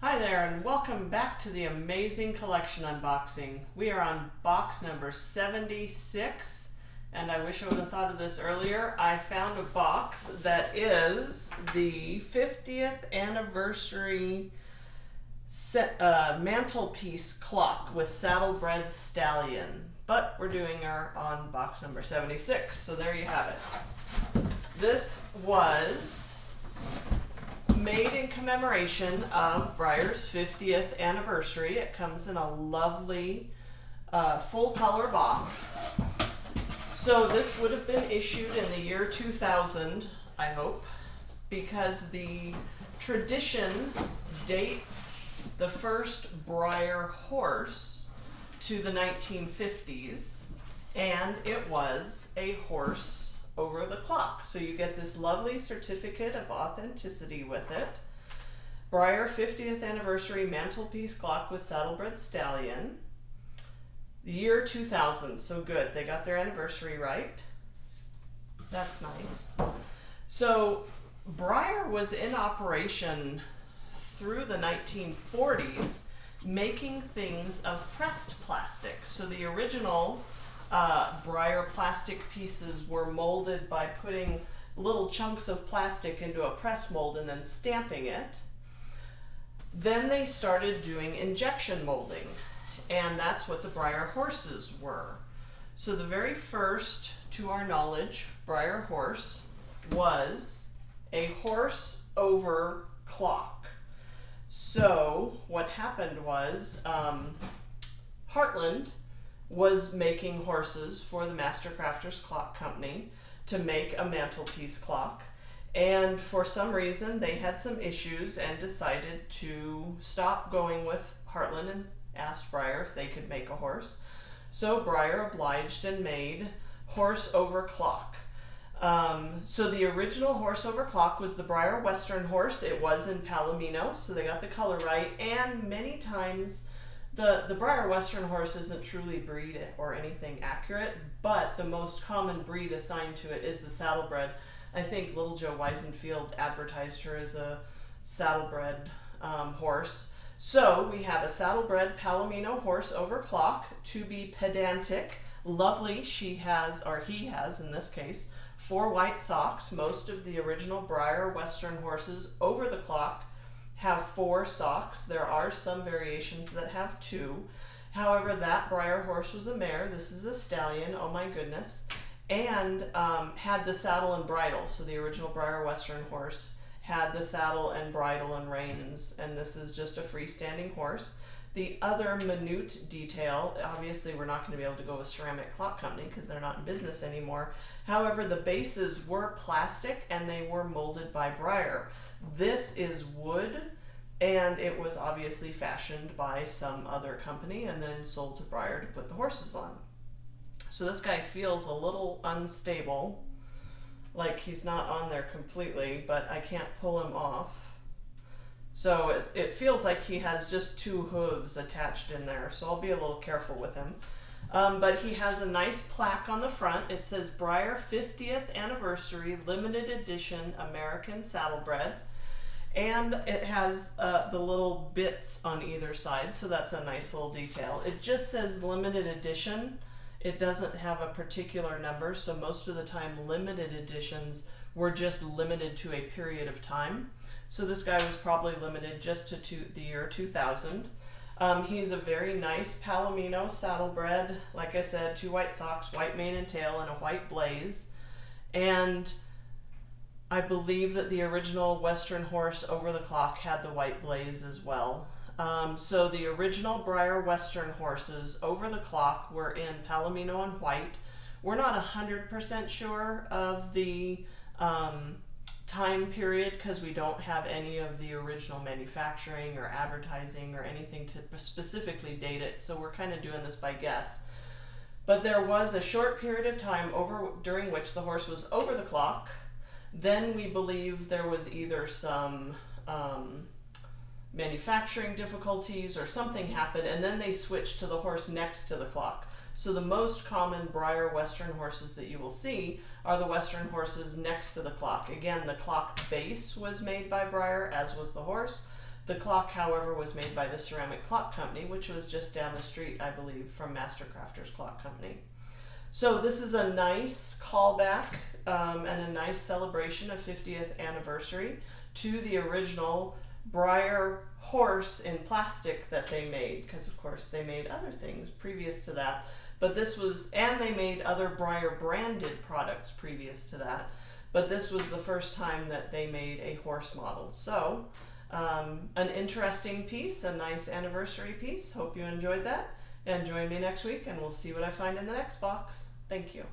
Hi there, and welcome back to the amazing collection unboxing. We are on box number 76, and I wish I would have thought of this earlier. I found a box that is the 50th anniversary mantelpiece clock with Saddlebred stallion. But we're doing our on box number 76, so there you have it. This was made in commemoration of Breyer's 50th anniversary. It comes in a lovely full color box. So this would have been issued in the year 2000, I hope, because the tradition dates the first Breyer horse to the 1950s, and it was a horse over the clock. So you get this lovely certificate of authenticity with it. Breyer 50th anniversary mantelpiece clock with Saddlebred stallion. The year 2000, so good. They got their anniversary right. That's nice. So Breyer was in operation through the 1940s, making things of pressed plastic. So the original Breyer plastic pieces were molded by putting little chunks of plastic into a press mold and then stamping it. Then they started doing injection molding, and that's what the Breyer horses were. So the very first, to our knowledge, Breyer horse was a horse over clock. So what happened was Heartland was making horses for the Master Crafters Clock Company to make a mantelpiece clock, and for some reason they had some issues and decided to stop going with Heartland and asked Breyer if they could make a horse. So Breyer obliged and made horse over clock. So the original horse over clock was the Breyer Western horse. It was in Palomino, so they got the color right, and many times the Breyer Western horse isn't truly breed or anything accurate, but the most common breed assigned to it is the Saddlebred. I think Little Joe Weisenfield advertised her as a Saddlebred horse. So we have a Saddlebred Palomino horse over clock, to be pedantic. Lovely, she has, or he has in this case, 4 white socks. Most of the original Breyer Western horses over the clock have 4 socks. There are some variations that have 2. However, that Breyer horse was a mare. This is a stallion, oh my goodness, and had the saddle and bridle. So the original Breyer Western horse had the saddle and bridle and reins, and this is just a freestanding horse. The other minute detail, obviously we're not going to be able to go with Ceramic Clock Company because they're not in business anymore. However, the bases were plastic and they were molded by Breyer. This is wood, and it was obviously fashioned by some other company and then sold to Breyer to put the horses on. So this guy feels a little unstable, like he's not on there completely, but I can't pull him off. So it feels like he has just 2 hooves attached in there, so I'll be a little careful with him. But he has a nice plaque on the front. It says Breyer 50th Anniversary Limited Edition American Saddlebred. And it has the little bits on either side, so that's a nice little detail. It just says limited edition. It doesn't have a particular number, so most of the time limited editions were just limited to a period of time. So this guy was probably limited just to the year 2000. He's a very nice Palomino Saddlebred. Like I said, 2 white socks, white mane and tail, and a white blaze. And I believe that the original Western horse over the clock had the white blaze as well. So the original Breyer Western horses over the clock were in Palomino and white. We're not 100% sure of the time period because we don't have any of the original manufacturing or advertising or anything to specifically date it, so we're kind of doing this by guess. But there was a short period of time during which the horse was over the clock. Then we believe there was either some manufacturing difficulties or something happened, and then they switched to the horse next to the clock. So the most common Breyer Western horses that you will see are the Western horses next to the clock. Again, the clock base was made by Breyer, as was the horse. The clock, however, was made by the Ceramic Clock Company, which was just down the street, I believe, from Mastercrafters Clock Company. So this is a nice callback and a nice celebration of 50th anniversary to the original Breyer horse in plastic that they made, because of course they made other things previous to that, but this was, and they made other Breyer branded products previous to that, but this was the first time that they made a horse model. So an interesting piece, a nice anniversary piece. Hope you enjoyed that, and join me next week and we'll see what I find in the next box. Thank you.